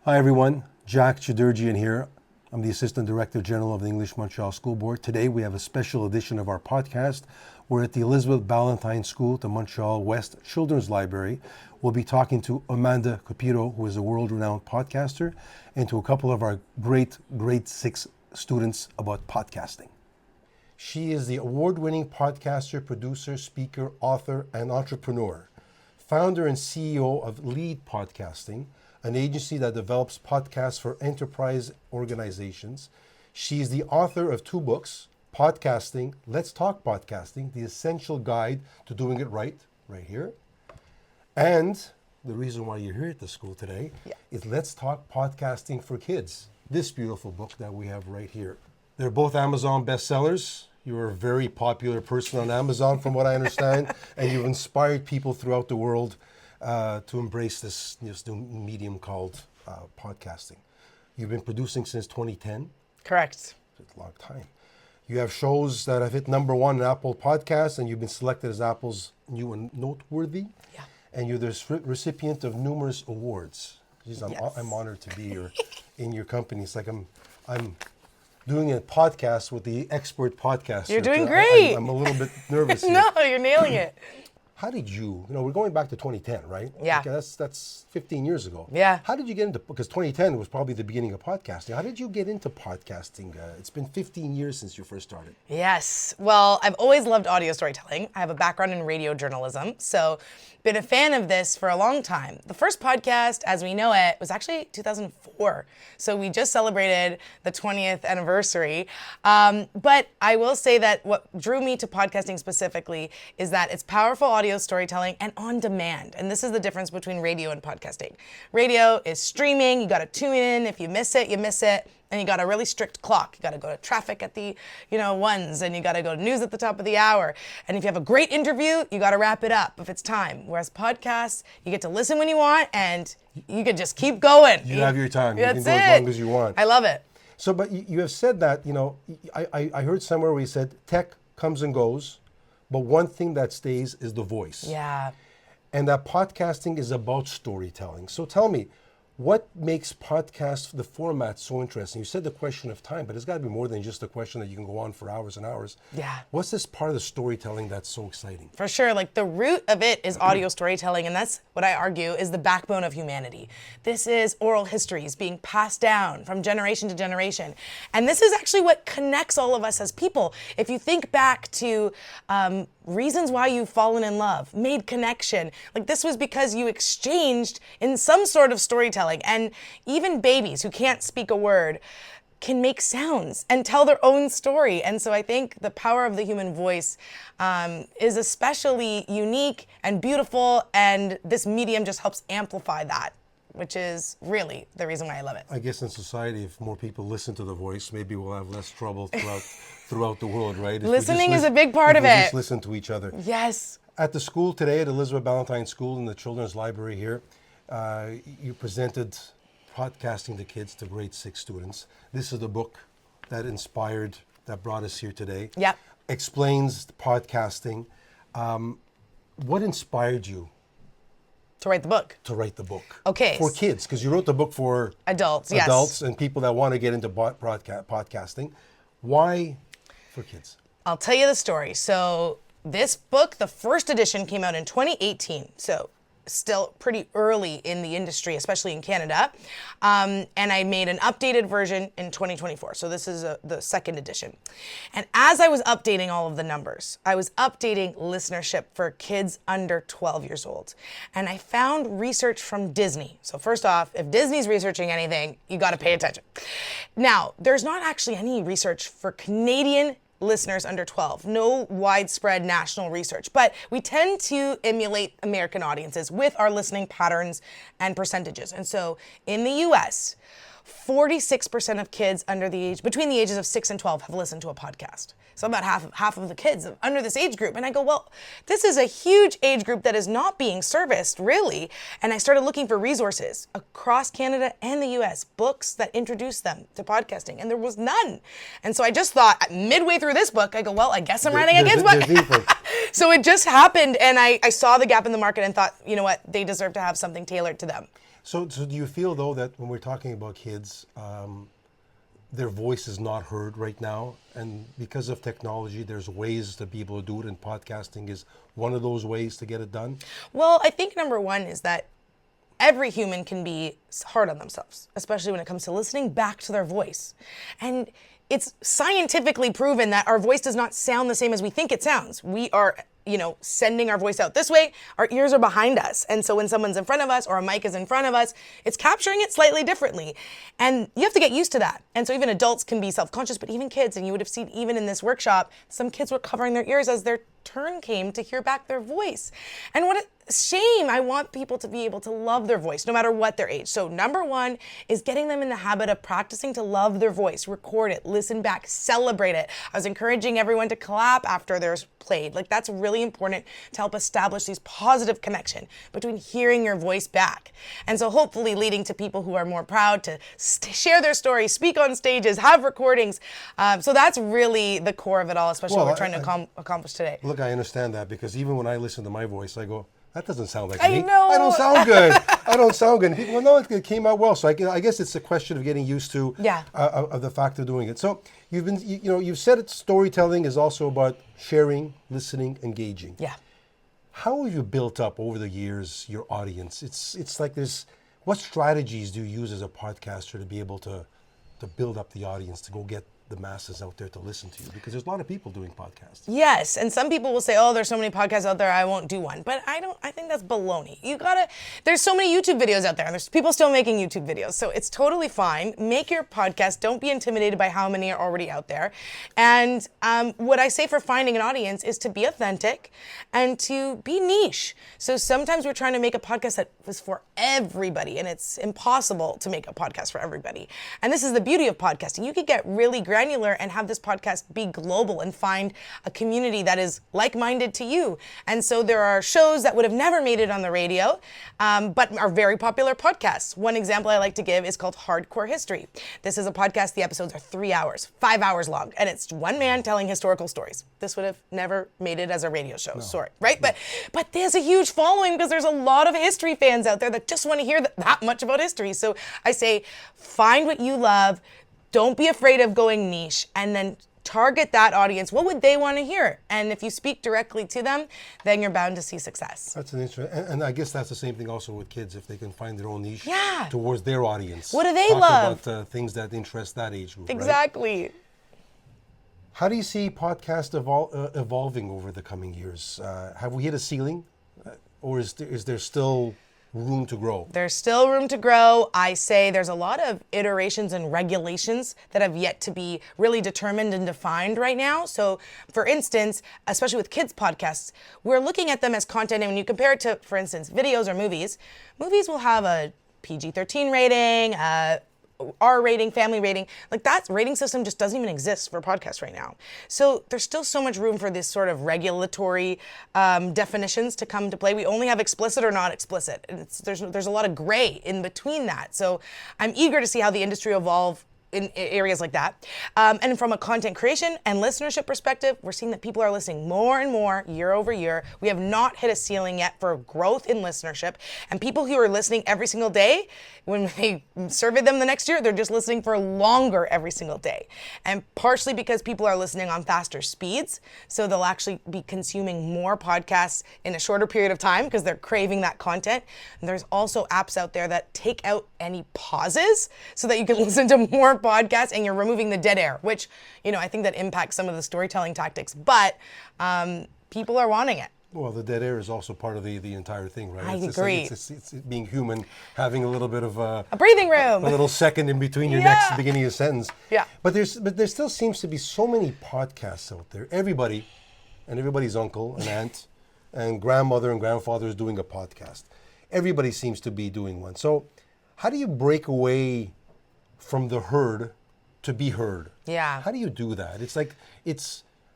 Hi everyone, Jack Chadirdjian here. I'm the Assistant Director General of the English Montreal School Board. Today we have a special edition of our podcast. We're at the Elizabeth Ballantyne School at the Montreal West Children's Library. We'll be talking to Amanda Cupido, who is a world-renowned podcaster, and to a couple of our great grade 6 students about podcasting. She is the award-winning podcaster, producer, speaker, author, and entrepreneur. Founder and CEO of Lead Podcasting, an agency that develops podcasts for enterprise organizations. She's the author of 2 books, Podcasting, Let's Talk Podcasting, the essential guide to doing it right here. And the reason why you're here at the school today is Let's Talk Podcasting for Kids, this beautiful book that we have right here. They're both Amazon bestsellers. You're a very popular person on Amazon, from what I understand, and you've inspired people throughout the world to embrace this new medium called podcasting. You've been producing since 2010. Correct. It's a long time. You have shows that have hit number 1 in Apple Podcasts, and you've been selected as Apple's new and noteworthy. Yeah. And you're the recipient of numerous awards. Jeez, I'm honored to be here in your company. It's like I'm doing a podcast with the expert podcaster. You're doing great. I'm a little bit nervous here. No, you're nailing it. How did we're going back to 2010, right? Yeah. Okay, that's 15 years ago. Yeah. How did you get into, because 2010 was probably the beginning of podcasting. How did you get into podcasting? It's been 15 years since you first started. Yes. Well, I've always loved audio storytelling. I have a background in radio journalism, so been a fan of this for a long time. The first podcast, as we know it, was actually 2004. So we just celebrated the 20th anniversary. But I will say that what drew me to podcasting specifically is that it's powerful audio storytelling and on demand. And this is the difference between radio and podcasting. Radio is streaming. You got to tune in. If you miss it, you miss it. And you got a really strict clock. You got to go to traffic at the, ones, and you got to go to news at the top of the hour. And if you have a great interview, you got to wrap it up if it's time. Whereas podcasts, you get to listen when you want, and you can just keep going. You have your time. You can That's go as long as you want. I love it. So, but you have said that, I heard somewhere where you said tech comes and goes, but one thing that stays is the voice. Yeah. And that podcasting is about storytelling. So tell me, what makes podcasts, the format, so interesting? You said the question of time, but it's got to be more than just a question that you can go on for hours and hours. Yeah. What's this part of the storytelling that's so exciting? For sure. Like, the root of it is audio storytelling, and that's what I argue is the backbone of humanity. This is oral histories being passed down from generation to generation. And this is actually what connects all of us as people. If you think back to reasons why you've fallen in love, made connection, like this was because you exchanged in some sort of storytelling. And even babies who can't speak a word can make sounds and tell their own story. And so I think the power of the human voice is especially unique and beautiful, and this medium just helps amplify that, which is really the reason why I love it. I guess in society, if more people listen to the voice, maybe we'll have less trouble throughout the world, right? Listening is a big part of it. Just listen to each other. Yes. At the school today, at Elizabeth Ballantyne School in the Children's Library here, you presented Podcasting to Kids to grade 6 students. This is the book that brought us here today. Yep. Explains podcasting. What inspired you to write the book? To write the book. Okay. For kids, because you wrote the book for adults, yes. Adults and people that want to get into podcasting. Why for kids? I'll tell you the story. So this book, the first edition, came out in 2018. So still pretty early in the industry, especially in Canada. And I made an updated version in 2024. So this is the second edition. And as I was updating all of the numbers, I was updating listenership for kids under 12 years old. And I found research from Disney. So first off, if Disney's researching anything, you got to pay attention. Now, there's not actually any research for Canadian listeners under 12, no widespread national research, but we tend to emulate American audiences with our listening patterns and percentages. And so in the US, 46% of kids between the ages of 6 and 12 have listened to a podcast. So about half of the kids under this age group. And I go, well, this is a huge age group that is not being serviced, really. And I started looking for resources across Canada and the US, books that introduce them to podcasting, and there was none. And so I just thought, midway through this book, I go, well, I guess I'm writing a kids book. So it just happened, and I saw the gap in the market and thought, you know what, they deserve to have something tailored to them. So do you feel though that when we're talking about kids, their voice is not heard right now, and because of technology, there's ways to be able to do it, and podcasting is one of those ways to get it done? Well, I think number one is that every human can be hard on themselves, especially when it comes to listening back to their voice. And it's scientifically proven that our voice does not sound the same as we think it sounds. We are, sending our voice out this way, our ears are behind us. And so when someone's in front of us or a mic is in front of us, it's capturing it slightly differently. And you have to get used to that. And so even adults can be self-conscious, but even kids, and you would have seen even in this workshop, some kids were covering their ears as their turn came to hear back their voice. And what a shame. I want people to be able to love their voice no matter what their age. So number one is getting them in the habit of practicing to love their voice, record it, listen back, celebrate it. I was encouraging everyone to clap after theirs played. Like, that's really important to help establish these positive connection between hearing your voice back. And so hopefully leading to people who are more proud to share their stories, speak on stages, have recordings. So that's really the core of it all, especially what we're trying to accomplish today. Look, I understand that, because even when I listen to my voice, I go, that doesn't sound like I me. know. I don't sound good. I don't sound good. And people, well, no, it came out well. So I guess it's a question of getting used to of the fact of doing it. So you've said it. Storytelling is also about sharing, listening, engaging. Yeah. How have you built up over the years your audience? It's like what strategies do you use as a podcaster to be able to build up the audience, to go get the masses out there to listen to you? Because there's a lot of people doing podcasts. Yes, and some people will say, oh, there's so many podcasts out there, I won't do one. But I think that's baloney. There's so many YouTube videos out there, and there's people still making YouTube videos. So it's totally fine. Make your podcast. Don't be intimidated by how many are already out there. And what I say for finding an audience is to be authentic and to be niche. So sometimes we're trying to make a podcast that is for everybody, and it's impossible to make a podcast for everybody. And this is the beauty of podcasting. You could get really granular and have this podcast be global and find a community that is like-minded to you. And so there are shows that would have never made it on the radio, but are very popular podcasts. One example I like to give is called Hardcore History. This is a podcast. The episodes are 3 hours, 5 hours long, and it's one man telling historical stories. This would have never made it as a radio show. Sorry, right? But there's a huge following because there's a lot of history fans out there that just want to hear that much about history. So I say, find what you love. Don't be afraid of going niche, and then target that audience. What would they want to hear? And if you speak directly to them, then you're bound to see success. That's an interesting, and I guess that's the same thing also with kids, if they can find their own niche Yeah. towards their audience. What do they Talk love? about things that interest that age group. Exactly. Right? How do you see podcast evolving over the coming years? Have we hit a ceiling, or is there still room to grow? There's still room to grow. I say there's a lot of iterations and regulations that have yet to be really determined and defined right now. So for instance, especially with kids podcasts, we're looking at them as content, and when you compare it to, for instance, videos or movies will have a PG-13 rating, R rating, family rating. Like, that rating system just doesn't even exist for podcasts right now. So there's still so much room for this sort of regulatory definitions to come to play. We only have explicit or not explicit. And there's a lot of gray in between that. So I'm eager to see how the industry evolve in areas like that. And from a content creation and listenership perspective, we're seeing that people are listening more and more year over year. We have not hit a ceiling yet for growth in listenership. And people who are listening every single day, when they survey them the next year, they're just listening for longer every single day. And partially because people are listening on faster speeds, so they'll actually be consuming more podcasts in a shorter period of time because they're craving that content. And there's also apps out there that take out any pauses so that you can listen to more podcasts, and you're removing the dead air, which, I think that impacts some of the storytelling tactics, but people are wanting it. Well, the dead air is also part of the entire thing, right? I agree. It's being human, having a little bit of a breathing room, a little second in between your Yeah. next beginning of sentence. Yeah. But there still seems to be so many podcasts out there. Everybody, and everybody's uncle and aunt, and grandmother and grandfather is doing a podcast. Everybody seems to be doing one. So, how do you break away from the herd to be heard? Yeah. How do you do that?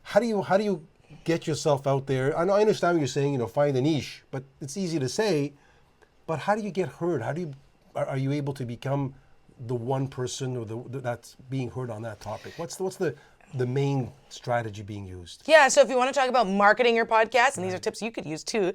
How do you get yourself out there? I understand what you're saying, find a niche, but it's easy to say, but how do you get heard? Are you able to become the one person or that's being heard on that topic? What's the the main strategy being used? Yeah, so if you want to talk about marketing your podcast, and these are tips you could use too,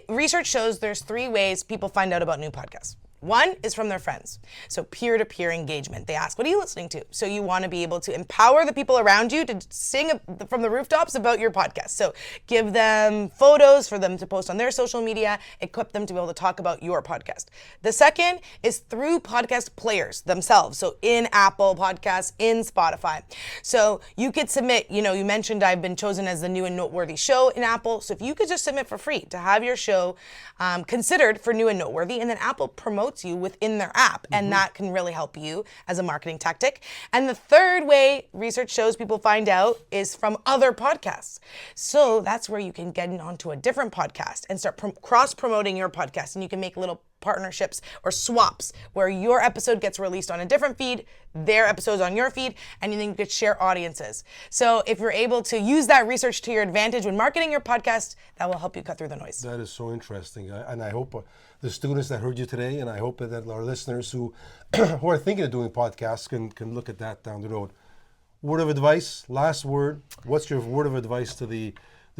research shows there's 3 ways people find out about new podcasts. One is from their friends. So peer-to-peer engagement. They ask, what are you listening to? So you want to be able to empower the people around you to sing from the rooftops about your podcast. So give them photos for them to post on their social media, equip them to be able to talk about your podcast. The second is through podcast players themselves. So in Apple Podcasts, in Spotify. So you could submit, you mentioned I've been chosen as the new and noteworthy show in Apple. So if you could just submit for free to have your show considered for new and noteworthy, and then Apple promotes you within their app, and that can really help you as a marketing tactic. And the third way research shows people find out is from other podcasts. So that's where you can get onto a different podcast and start cross-promoting your podcast, and you can make little partnerships or swaps where your episode gets released on a different feed, their episode's on your feed, and then you could share audiences. So if you're able to use that research to your advantage when marketing your podcast, that will help you cut through the noise. That is so interesting. And I hope the students that heard you today, and I hope that our listeners who who are thinking of doing podcasts can look at that down the road. Word of advice, last word. What's your word of advice to the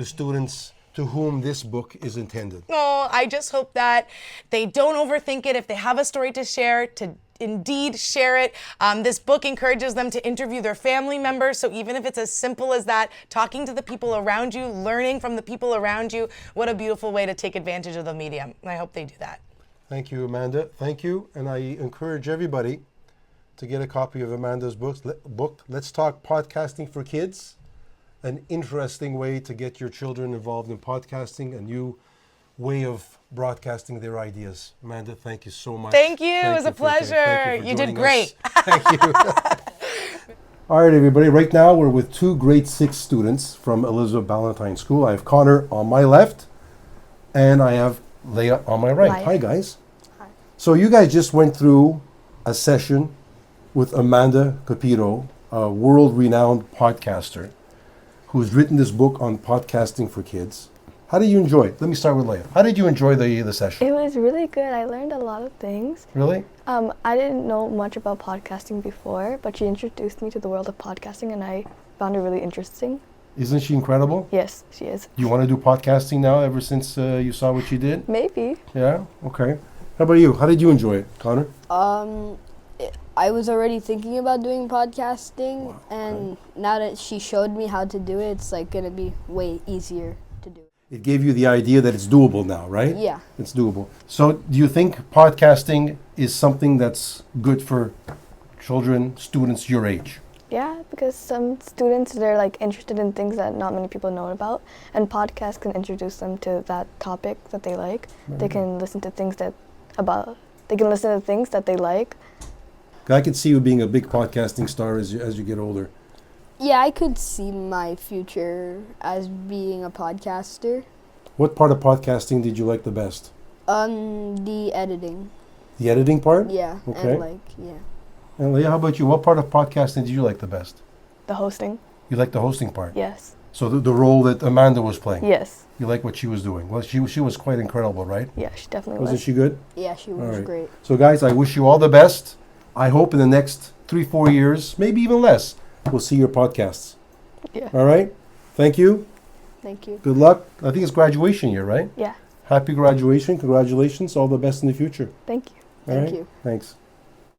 students to whom this book is intended? Oh, I just hope that they don't overthink it. If they have a story to share, to indeed share it. This book encourages them to interview their family members. So even if it's as simple as that, talking to the people around you, learning from the people around you, what a beautiful way to take advantage of the medium. And I hope they do that. Thank you, Amanda. Thank you. And I encourage everybody to get a copy of Amanda's book, Let's Talk Podcasting for Kids. An interesting way to get your children involved in podcasting, a new way of broadcasting their ideas. Amanda, thank you so much. Thank you. It was a pleasure. You did great. Thank you. All right, everybody. Right now, we're with 2 grade 6 students from Elizabeth Ballantyne School. I have Connor on my left, and I have Leah on my right. Hi, guys. Hi. So you guys just went through a session with Amanda Cupido, a world-renowned podcaster, who's written this book on podcasting for kids. How did you enjoy it? Let me start with Leah. How did you enjoy the session? It was really good. I learned a lot of things. Really? I didn't know much about podcasting before, but she introduced me to the world of podcasting, and I found it really interesting. Isn't she incredible? Yes, she is. You want to do podcasting now ever since you saw what she did? Maybe. Yeah? Okay. How about you? How did you enjoy it, Connor? I was already thinking about doing podcasting, and now that she showed me how to do it, it's like going to be way easier to do. It gave you the idea that it's doable now, right? Yeah. It's doable. So do you think podcasting is something that's good for children, students your age? Yeah, because some students, they're like interested in things that not many people know about, and podcasts can introduce them to that topic that they like. Right. They can listen to things that they like. I could see you being a big podcasting star as you get older. Yeah, I could see my future as being a podcaster. What part of podcasting did you like the best? The editing. The editing part? Yeah. Okay. And And Leah, how about you? What part of podcasting did you like the best? The hosting. You like the hosting part? Yes. So the role that Amanda was playing? Yes. You like what she was doing? Well, she was quite incredible, right? Yeah, she definitely was. Wasn't she good? Yeah, she was All right. great. So guys, I wish you all the best. I hope in the next 3-4 years, maybe even less, we'll see your podcasts. Yeah. All right? Thank you. Thank you. Good luck. I think it's graduation year, right? Yeah. Happy graduation. Congratulations. All the best in the future. Thank you. All Thank right? you. Thanks.